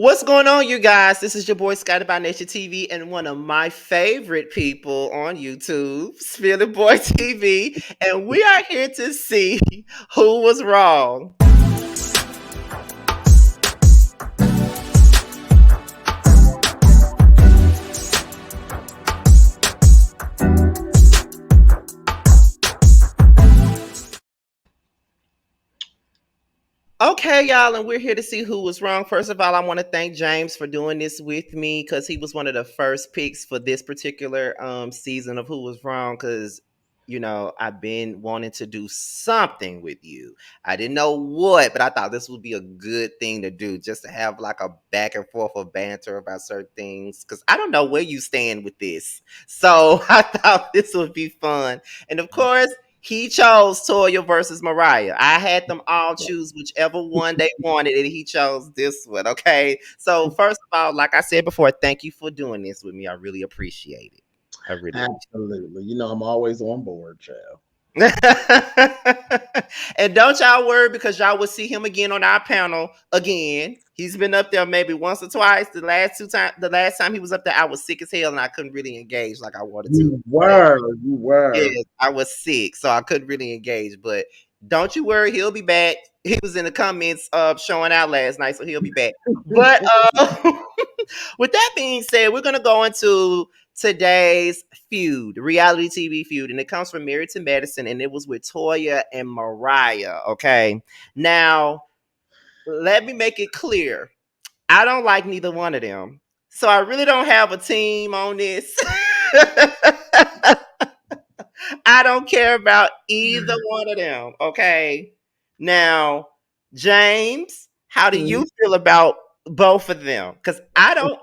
What's going on, you guys? This is your boy Scotty by Nature TV and one of my favorite people on YouTube, Spilly Boy TV, and we are here to see who was wrong. Okay, y'all, and we're here to see who was wrong. First of all, I want to thank James for doing this with me because he was one of the first picks for this particular season of Who Was Wrong. Because I've been wanting to do something with you. I didn't know what, but I thought this would be a good thing to do, just to have like a back and forth of banter about certain things. Because I don't know where you stand with this, so I thought this would be fun. And of course, he chose Toya versus Mariah. I had them all choose whichever one they wanted, and he chose this one. Okay. So first of all, like I said before, thank you for doing this with me. I really appreciate it. I really Absolutely. You know, I'm always on board, child. And don't y'all worry because y'all will see him again on our panel again. He's been up there maybe once or twice. The last time he was up there, I was sick as hell and I couldn't really engage like I wanted to. You were. Yes, I was sick, so I couldn't really engage. But don't you worry, he'll be back. He was in the comments showing out last night, so he'll be back. But with that being said, we're gonna go into today's feud, reality TV feud, and it comes from Married to Madison, and it was with Toya and Mariah. Okay, now let me make it clear. I don't like neither one of them, so I really don't have a team on this. I don't care about either one of them. Okay. Now, James, how do you feel about both of them? Because I don't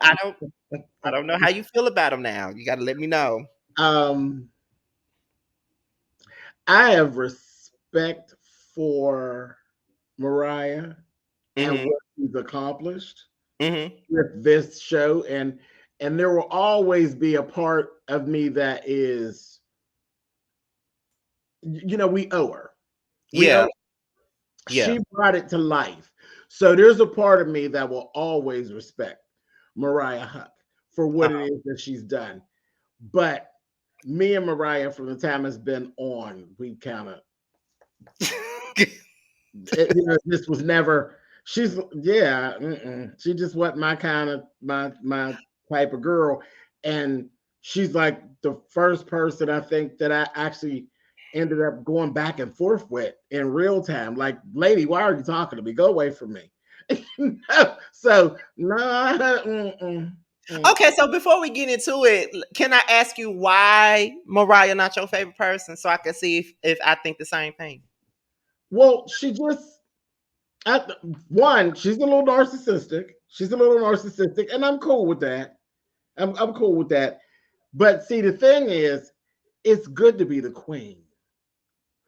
know how you feel about them now. You got to let me know. Um, I have respect for Mariah and Mm-hmm. what she's accomplished Mm-hmm. with this show, and there will always be a part of me that is, we owe her. We Yeah. owe. Yeah. She brought it to life, so there's a part of me that will always respect Mariah Huck for what it is that she's done. But me and Mariah, from the time it's been on, we kind of, this was never. She's yeah, she just wasn't my kind of my type of girl, and she's like the first person I think that I actually ended up going back and forth with in real time. Like, lady, why are you talking to me? Go away from me. So no, Okay, so before we get into it, can I ask you why Mariah not your favorite person so I can see if I think the same thing? well, she just at one, she's a little narcissistic. She's a little narcissistic, and I'm cool with that. I'm cool with that. But see, the thing is, it's good to be the queen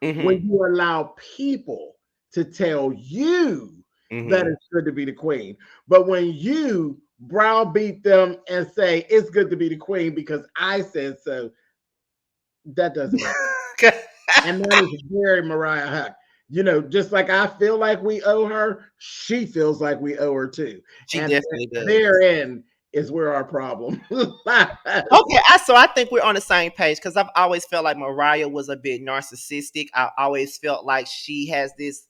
when Mm-hmm. you allow people to tell you that Mm-hmm. it's good to be the queen. But when you browbeat them and say it's good to be the queen because I said so, that doesn't work. And that is very Mariah Huck. Just like I feel like we owe her, she feels like we owe her too. She And definitely does. therein is where our problem lies. Okay, so I think we're on the same page because I've always felt like Mariah was a bit narcissistic. I always felt like she has this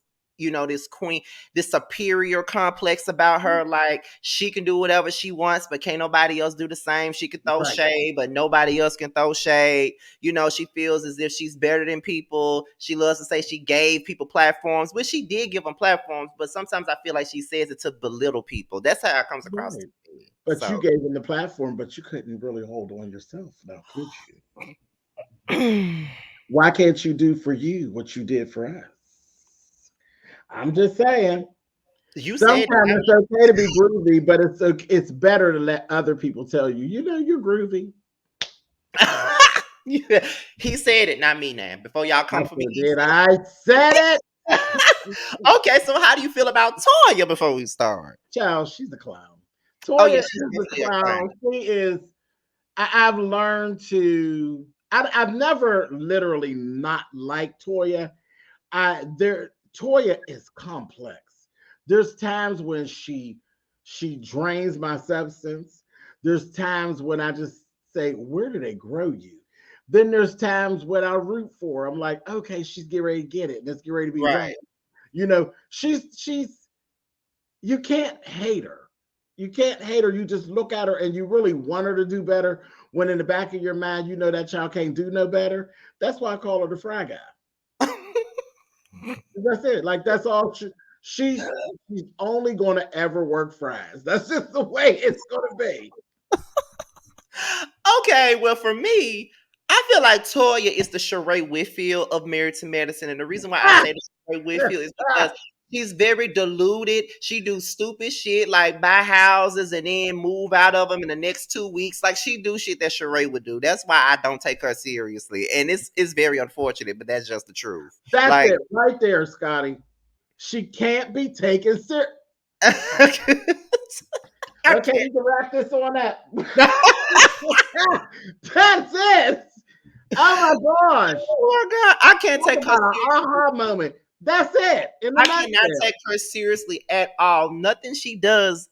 queen, this superior complex about her. Like she can do whatever she wants, but can't nobody else do the same. She can throw Right. shade, but nobody else can throw shade. She feels as if she's better than people. She loves to say she gave people platforms, which she did give them platforms, but sometimes I feel like she says it to belittle people. That's how it comes across to Right. me. But you So. gave them the platform, but you couldn't really hold on yourself now, could you? Why can't you do for you what you did for us? I'm just saying. You said Sometimes it's okay to be groovy, but it's better to let other people tell you, you're groovy. it. Yeah, he said it, not me now. Before y'all I come for me, sure he did. said I said it. it. Okay, so how do you feel about Toya before we start? Child, she's a clown. Oh, Toya yeah, she's is a definitely a clown. clown. She is. I've learned to. I've never literally not liked Toya. Toya is complex. There's times when She drains my substance. There's times when I just say, where do they grow you? Then there's times when I root for her. I'm like, okay, she's getting ready to get it. Let's get ready to be right. Right. You know, she's you can't hate her. You can't hate her. You just look at her and you really want her to do better. When in the back of your mind, you know that child can't do no better. That's why I call her the fry guy. That's it. Like that's all. She's she's only going to ever work fries. That's just the way it's going to be. Okay, well, for me, I feel like Toya is the Sheree Whitfield of Married to Medicine, and the reason why I say the Sheree Whitfield is because she's very deluded. She do stupid shit like buy houses and then move out of them in the next 2 weeks. Like she do shit that Sheree would do. That's why I don't take her seriously, and it's very unfortunate, but that's just the truth. That's Like. it right there, Scotty. She can't be taken serious. I Okay, can't. we can wrap this on that. That's it. Oh my gosh. Oh my god, I can't Talk take her about an seriously. aha moment. That's it. In the I cannot nutshell. take her seriously at all. Nothing she does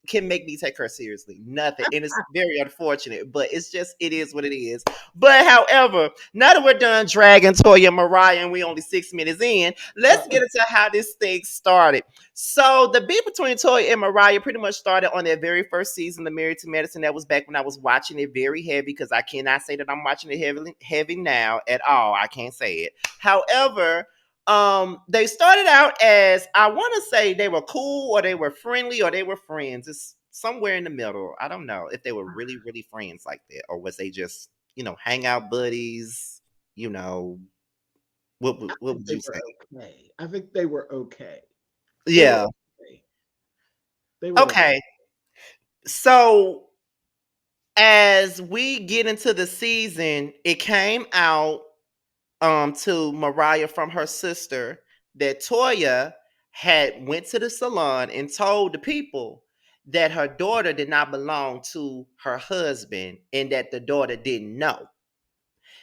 can make me take her seriously. Nothing. And it's very unfortunate, but it's just, it is what it is. But however, now that we're done dragging Toya and Mariah and we only 6 minutes in, let's get into how this thing started. So the beef between Toya and Mariah pretty much started on their very first season of Married to Medicine. That was back when I was watching it very heavy, because I cannot say that I'm watching it heavy now at all. I can't say it. However, they started out as, I want to say they were cool or they were friendly or they were friends. It's somewhere in the middle. I don't know if they were really really friends like that, or was they just, hangout buddies. You know, what would They you were say? okay. I think they were okay. They were Yeah. okay. They were okay. Okay. So as we get into the season, it came out to Mariah from her sister that Toya had went to the salon and told the people that her daughter did not belong to her husband and that the daughter didn't know.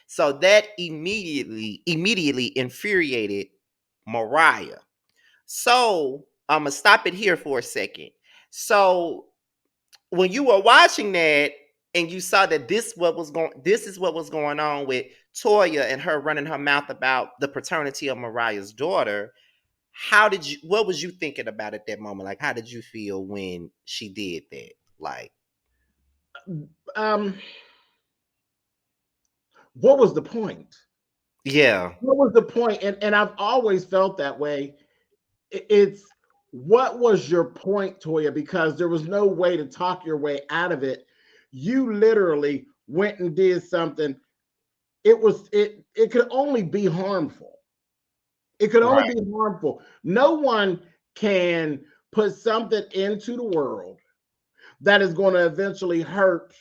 So that immediately infuriated Mariah. So I'm gonna stop it here for a second. So when you were watching that and you saw that this is what was going on with Toya and her running her mouth about the paternity of Mariah's daughter, what was you thinking about at that moment? Like, how did you feel when she did that? Like, Um, what was the point? yeah, What was the point? And I've always felt that way. It's what was your point, Toya? Because there was no way to talk your way out of it. You literally went and did something. It could only be harmful. It could only right, be harmful. No one can put something into the world that is going to eventually hurt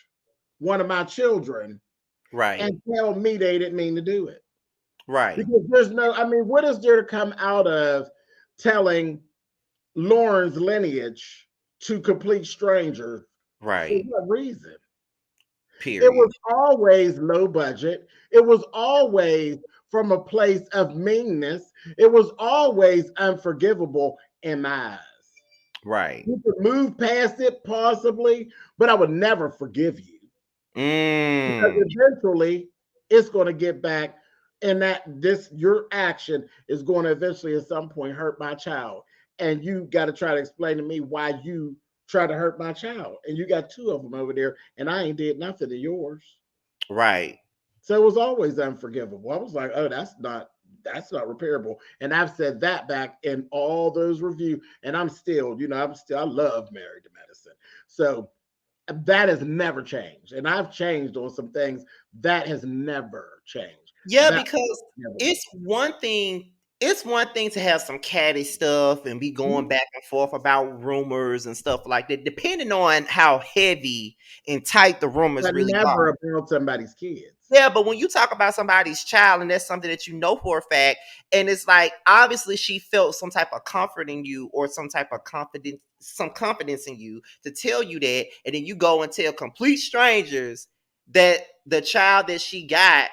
one of my children right, and tell me they didn't mean to do it. right, Because there's no, I mean, what is there to come out of telling Lauren's lineage to complete strangers? For right. what reason? It Period. was always low budget. It was always from a place of meanness. It was always unforgivable in my eyes. Right. You could move past it possibly, but I would never forgive you because Mm, eventually it's going to get back, and that this your action is going to eventually at some point hurt my child, and you got to try to explain to me why you try to hurt my child, and you got two of them over there, and I ain't did nothing to yours. right. So it was always unforgivable. I was like, oh, that's not repairable. And I've said that back in all those reviews, and I'm still, I love Married to Medicine. So that has never changed. And I've changed on some things that has never changed. Yeah, That because never. it's one thing. It's one thing to have some catty stuff and be going back and forth about rumors and stuff like that, depending on how heavy and tight the rumors But really never are. about somebody's kids. Yeah, but when you talk about somebody's child and that's something that you know for a fact, and it's like obviously she felt some type of comfort in you or some type of confidence, some confidence in you to tell you that, and then you go and tell complete strangers that the child that she got,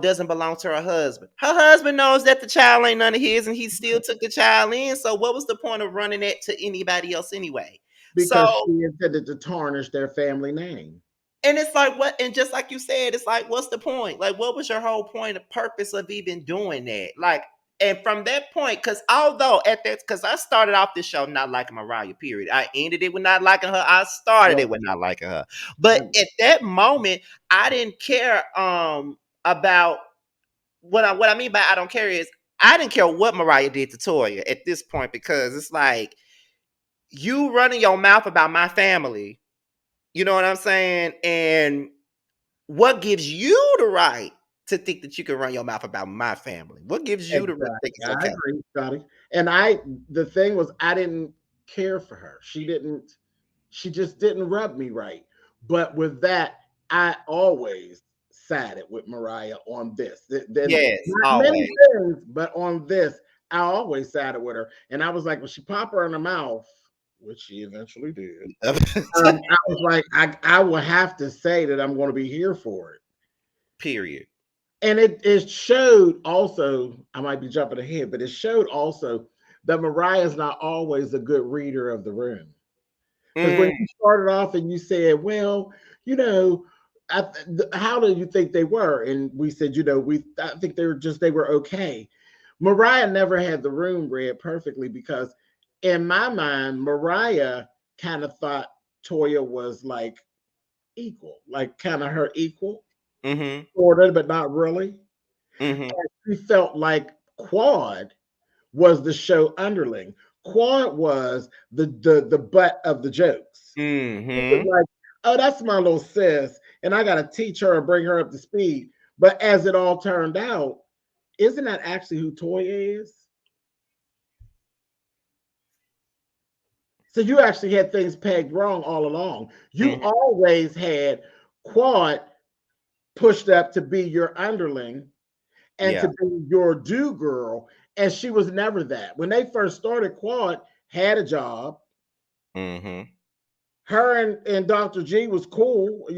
doesn't belong to her husband. Her husband knows that the child ain't none of his, and he still took the child in. So what was the point of running that to anybody else anyway? So, because she intended to tarnish their family name. and it's like what, and just like you said, it's like, what's the point? Like, what was your whole point of purpose of even doing that? Like, and from that point, because although at that, because I started off this show not liking Mariah, period. I ended it with not liking her. I started Right. it with not liking her. But I- at that moment, I didn't care about what I mean by I don't care is I didn't care what Mariah did to Toya at this point, because it's like you running your mouth about my family. You know what I'm saying? And what gives you the right to think that you can run your mouth about my family? What gives you the right to think Exactly. it's I okay? agree, Scotty. And the thing was, I didn't care for her. She just didn't rub me right. But with that, I always sided with Mariah on this. Then Yes, not many always. things, but on this, I always sided with her. And I was like, when she popped her in the mouth, which she eventually did, I was like, I will have to say that I'm going to be here for it. Period. And it showed also, I might be jumping ahead, but it showed also that Mariah is not always a good reader of the room. Because when Mm, you started off and you said, well, you know, how do you think they were? And we said, I think they were okay. Mariah never had the room read perfectly because in my mind, Mariah kind of thought Toya was like equal, like kind of her equal, mm-hmm. sort of, but not really. Mm-hmm. We felt like Quad was the show underling. Quad was the butt of the jokes. It was Mm-hmm. like, oh, that's my little sis, and I got to teach her and bring her up to speed. But as it all turned out, isn't that actually who Toya is? So you actually had things pegged wrong all along. You Mm-hmm. always had Quad pushed up to be your underling and Yeah. to be your do girl. And she was never that. When they first started, Quad had a job. Mm-hmm. Her and Dr. G was cool.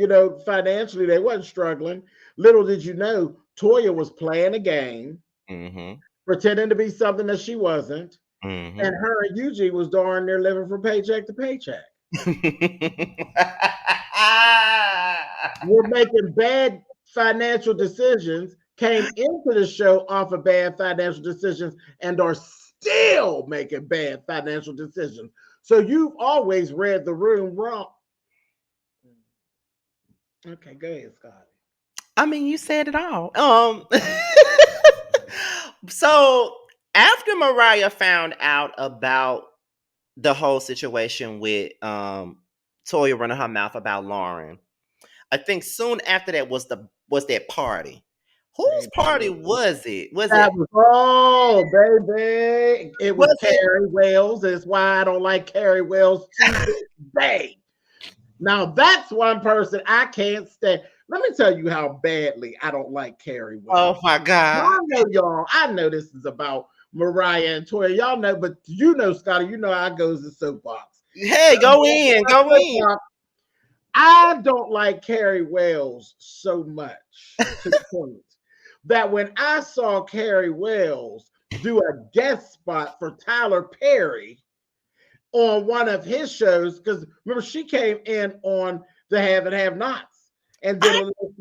Financially, they wasn't struggling. Little did you know, Toya was playing a game, Mm-hmm. pretending to be something that she wasn't. Mm-hmm. And her and Eugene was darn near living from paycheck to paycheck. We're making bad financial decisions, came into the show off of bad financial decisions, and are still making bad financial decisions. So you've always read the room wrong. Okay, go ahead, Scott. I mean, you said it all. So after Mariah found out about the whole situation with Toya running her mouth about Lauren, I think soon after that was that party. Whose Baby. party was it? Was That it was all, baby. It was was it Carrie Wells. That's why I don't like Carrie Wells to this day. Now that's one person I can't stand. Let me tell you how badly I don't like Carrie Wells. Oh my God. I know y'all. I know this is about Mariah and Toya. Y'all know, but Scotty, how it goes the soapbox. Hey, go in, go in. I don't like Carrie Wells so much to the point that when I saw Carrie Wells do a guest spot for Tyler Perry on one of his shows, because remember she came in on the Have and Have Nots and did a I little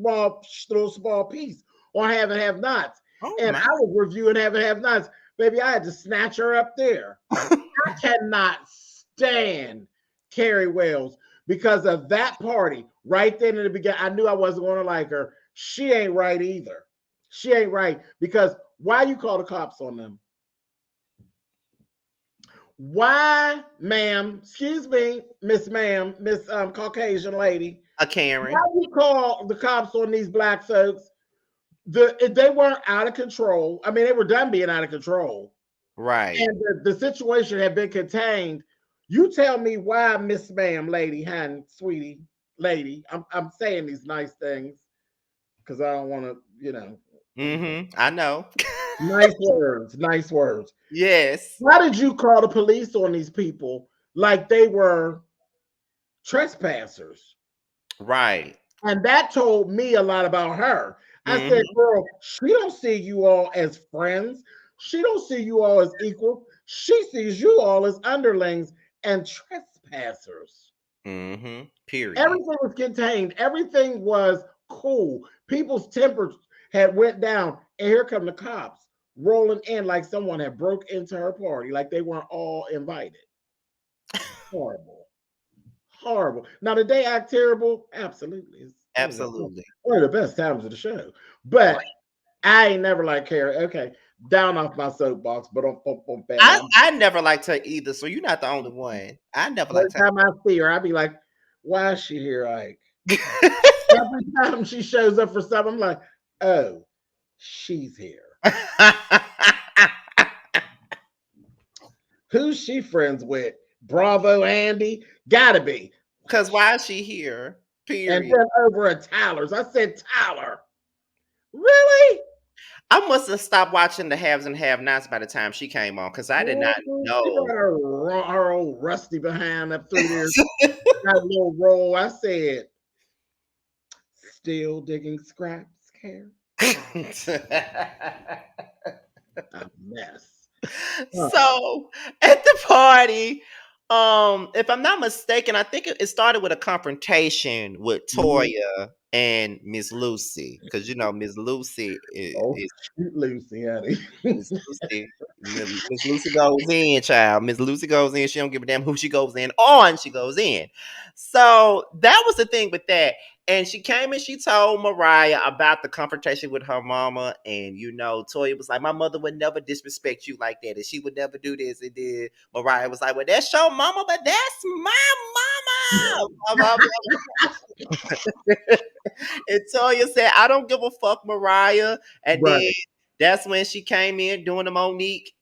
small piece on Have and Have Nots, oh and my. I was reviewing Have and Have Nots. Baby, I had to snatch her up there. I cannot stand Carrie Wells because of that party right then in the beginning. I knew I wasn't going to like her. She ain't right either. She ain't right because why you call the cops on them? Why, ma'am? Excuse me, Miss Ma'am, Miss Caucasian lady. A Why Karen. you call the cops on these black folks? They weren't out of control. I mean, they were done being out of control, Right. and the situation had been contained. You tell me why, Miss Ma'am, lady, honey, sweetie, lady. I'm saying these nice things because I don't want to, Mm-hmm. I know. nice words, nice words. Yes. Why did you call the police on these people like they were trespassers? Right. And that told me a lot about her. I said, Mm-hmm. girl, she don't see you all as friends. She don't see you all as equal. She sees you all as underlings. and trespassers. Mm-hmm. Period. Everything was contained. Everything was cool. People's tempers had went down, and here come the cops rolling in like someone had broke into her party, like they weren't all invited. Horrible, horrible. Now, did they act terrible? Absolutely. It's Absolutely. one of the best times of the show. Right. But I ain't never liked Carrie. Okay, down off my soapbox, but I never liked her either, so you're not the only one. I never every liked her. time I see her, I be like, why is she here? Like every time she shows up for something, I'm like, oh, she's here. Who's she friends with? Bravo Andy? Gotta be. Because why is she here? And Period. then over at Tyler's, I said, Tyler, really? I must have stopped watching the haves and have nots by the time she came on because I did not She know. got her old rusty behind up through there. Got a little roll. I said, still digging scraps, care? A mess. Oh, So at the party, if I'm not mistaken, I think it started with a confrontation with mhm. Toya and Miss Lucy, because you know Miss Lucy Oh, is shoot, Lucy, honey. Miss Lucy. Miss Lucy goes in, child. Miss Lucy goes in. She don't give a damn who she goes in on. She goes in. So that was the thing with that. And she came and she told Mariah about the confrontation with her mama. And you know, Toya was like, "My mother would never disrespect you like that, and she would never do this." And then Mariah was like, "Well, that's your mama, but that's my mama." Blah, blah, blah. And Toya said, "I don't give a fuck, Mariah." And then Right. that's when she came in doing the Monique,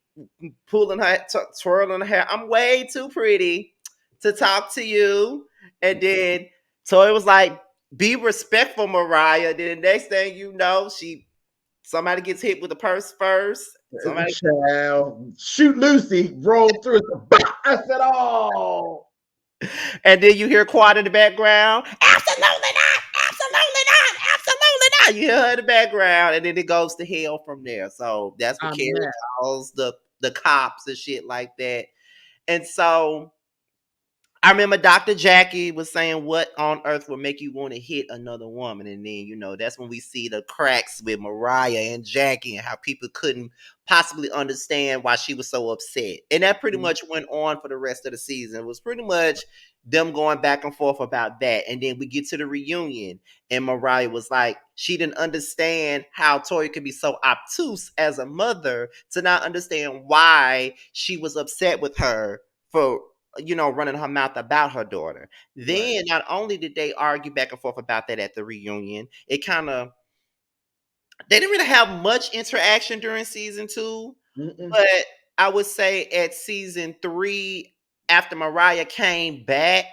pulling her, twirling her hair. "I'm way too pretty to talk to you." And then Toya was like, "Be respectful, Mariah." Then the next thing you know, somebody gets hit with a purse first. Somebody, Child, shoot, Lucy rolled through it. I said, oh. and then you hear Quad in the background. "Absolutely not! Absolutely not! Absolutely not!" You hear her in the background, and then it goes to hell from there. So that's what I'm Carrie mad. calls the cops and shit like that. And so I remember Dr. Jackie was saying, "What on earth would make you want to hit another woman?" And then, you know, that's when we see the cracks with Mariah and Jackie and how people couldn't possibly understand why she was so upset. And that pretty much went on for the rest of the season. It was pretty much them going back and forth about that. And then we get to the reunion, and Mariah was like, she didn't understand how Toya could be so obtuse as a mother to not understand why she was upset with her for running her mouth about her daughter. Right. Then not only did they argue back and forth about that at the reunion, it kind of they didn't really have much interaction during season two, Mm-mm. but I would say at season three, after Mariah came back,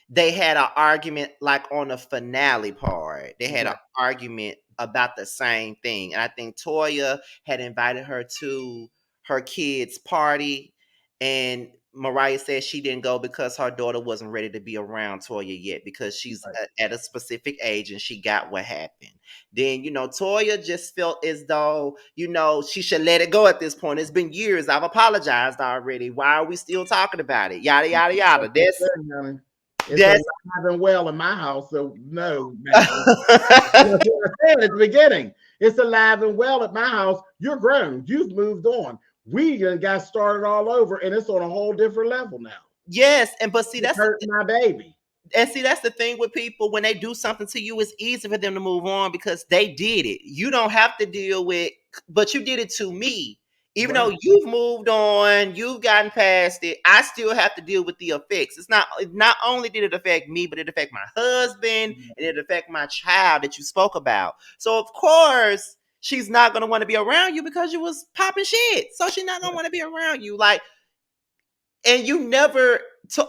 they had an argument like on the finale part. They had an Right. argument about the same thing. And I think Toya had invited her to her kids' party, and Mariah said she didn't go because her daughter wasn't ready to be around Toya yet because she's Right. at a specific age and she got what happened. Then, Toya just felt as though, she should let it go at this point. It's been years. I've apologized already. Why are we still talking about it? Yada, yada, That's yada. the That's, thing, honey. It's that's, alive and well in my house, so no, ma'am. That's what I said at the beginning. It's alive and well at my house. You're grown. You've moved on. We done got started all over, and it's on a whole different level now. yes. And, but see, It's hurting my baby. that's the thing with people. When they do something to you, it's easy for them to move on because they did it. You don't have to deal with, but you did it to me. Even though Right. you've moved on, you've gotten past it, I still have to deal with the effects. Not only did it affect me, but it affect my husband and it affect my child that you spoke about. So of course she's not gonna want to be around you because you was popping shit. So she's not gonna want to be around you. Like, and you never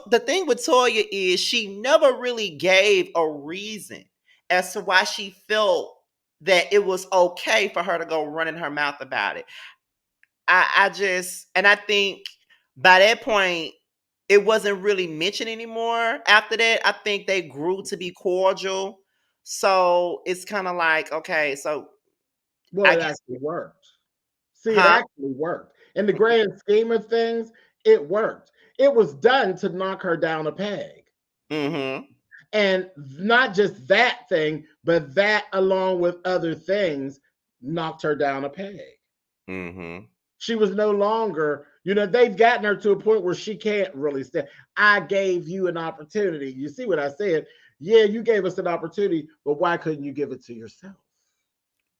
the thing with Toya is she never really gave a reason as to why she felt that it was okay for her to go running her mouth about it. I just, and I think by that point it wasn't really mentioned anymore. After that, I think they grew to be cordial. So it's kind of like, okay, so Well, I it guess, actually worked. See, it huh? actually worked. In the grand scheme of things, it worked. It was done to knock her down a peg. Mm-hmm. And not just that thing, but that along with other things knocked her down a peg. Mm-hmm. She was no longer, they've gotten her to a point where she can't really stand. I gave you an opportunity. You see what I said? Yeah, you gave us an opportunity, but why couldn't you give it to yourself?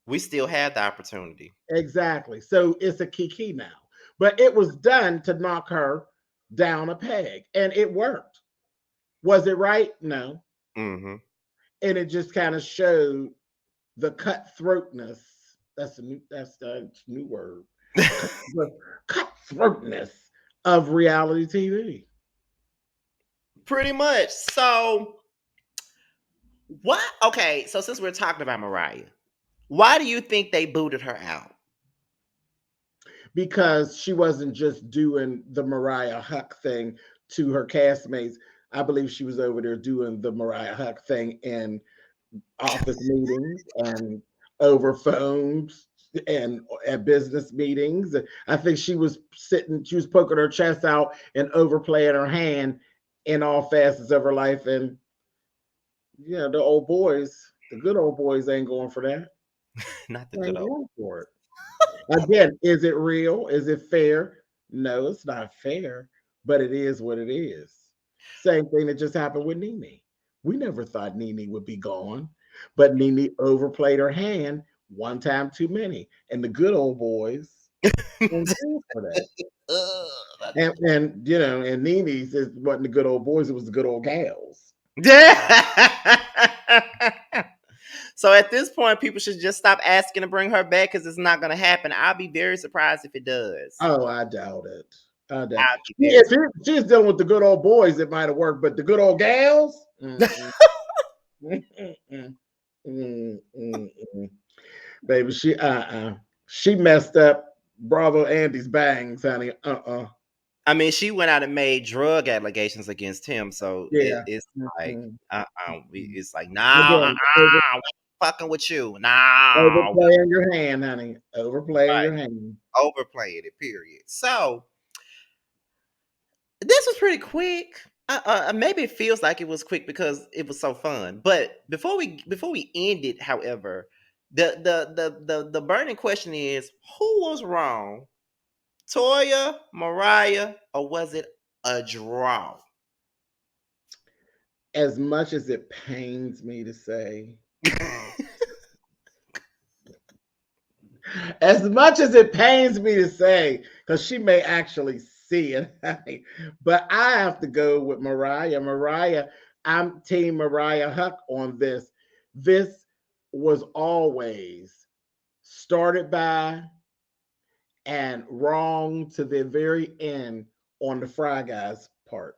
We still had the opportunity. Exactly. So it's a kiki now. But it was done to knock her down a peg, and it worked. Was it right? No. Mm-hmm. And it just kind of showed the cutthroatness. That's a new word. The cutthroatness of reality TV. Pretty much. So what? Okay, so since we're talking about Mariah, why do you think they booted her out? Because she wasn't just doing the Mariah Huck thing to her castmates. I believe she was over there doing the Mariah Huck thing in office meetings and over phones and at business meetings. I think she was poking her chest out and overplaying her hand in all facets of her life. And yeah, the good old boys ain't going for that. Not the They good ain't old. going for it. Again, is it real? Is it fair? No, it's not fair, but it is what it is. Same thing that just happened with Nene. We never thought Nene would be gone, but Nene overplayed her hand one time too many. And the good old boys didn't stand for that. Ugh. And Nene's it wasn't the good old boys, it was the good old gals. So at this point, people should just stop asking to bring her back because it's not going to happen. I'll be very surprised if it does. Oh, I doubt it. I doubt. I'll be very If she's dealing with the good old boys, it might have worked, but the good old gals, surprised. mm-mm. Mm-mm. Mm-mm. Baby, she messed up Bravo Andy's bangs, honey. I mean, she went out and made drug allegations against him, so Yeah. it's like, Mm-mm. Mm-mm. it's like, no, Again, we ain't fucking with you, no, overplaying your hand, honey. Overplaying right, your hand. overplaying it, period. So this was pretty quick. Maybe it feels like it was quick because it was so fun. But before we end it, however, the burning question is: who was wrong, Toya, Mariah, or was it a draw? As much as it pains me to say, as much as it pains me to say, because she may actually see it, honey, but I have to go with Mariah. Mariah, I'm Team Mariah Huck on this. This was always started by and wrong to the very end on the Fry Guy's part.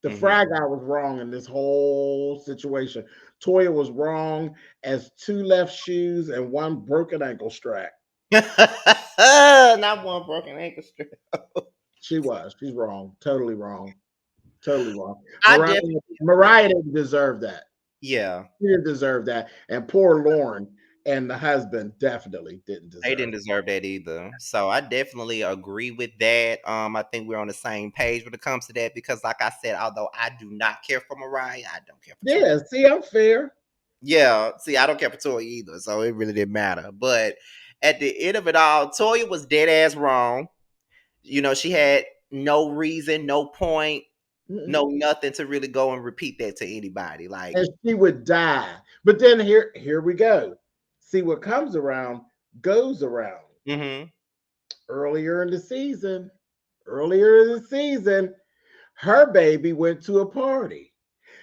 The Hmm. Fry Guy was wrong in this whole situation. Toya was wrong as two left shoes and one broken ankle strap. Not one broken ankle strap. She's wrong. Totally wrong. Totally wrong. I Mariah, definitely agree. Mariah didn't deserve that. Yeah, She didn't deserve that. And poor Lauren and the husband definitely didn't they deserve didn't deserve that either. So I definitely agree with that. I think we're on the same page when it comes to that because, like I said, although I do not care for Mariah, I don't care for it. Toya. Yeah, see, I'm fair. Yeah, see, I don't care for Toya either, so it really didn't matter. But at the end of it all, Toya was dead ass wrong. She had no reason, no point, Mm-mm. no nothing to really go and repeat that to anybody. Like, And she would die. But then here we go. See what comes around goes around. hmm Earlier in the season, earlier in the season, her baby went to a party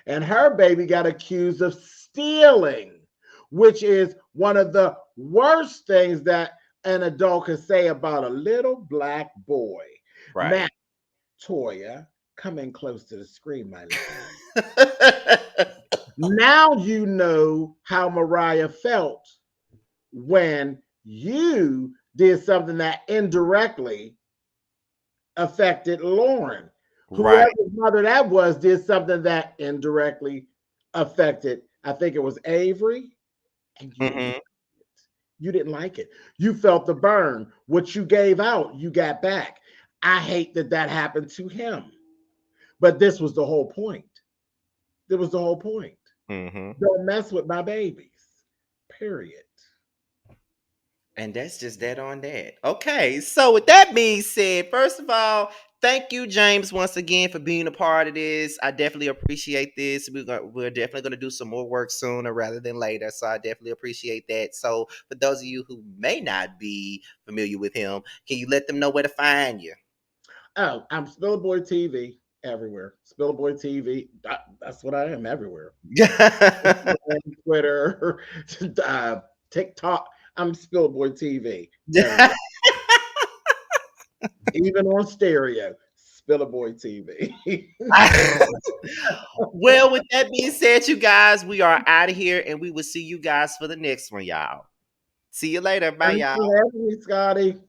and her baby got accused of stealing, which is one of the worst things that an adult can say about a little black boy. Now, right. Toya, come in close to the screen, my love. Now you know how Mariah felt when you did something that indirectly affected Lauren. Right. Whoever's mother that was did something that indirectly affected, I think it was Avery, and you didn't hmm you didn't like it. You felt the burn. What you gave out, you got back. I hate that that happened to him. But this was the whole point. That was the whole point. Hmm. Don't mess with my babies. Period. And that's just that on that. Okay, so with that being said, first of all, thank you, James, once again for being a part of this. I definitely appreciate this. We're definitely going to do some more work sooner rather than later. So I definitely appreciate that. So for those of you who may not be familiar with him, can you let them know where to find you? Oh, I'm Spillboy TV everywhere. Spillboy TV. That's what I am everywhere. Instagram, Twitter, uh, TikTok. I'm Spillboy TV everywhere. Even on stereo. Spillboy TV. Well, with that being said, you guys, we are out of here and we will see you guys for the next one, y'all. See you later. Bye, Thanks for y'all. having me, Scotty.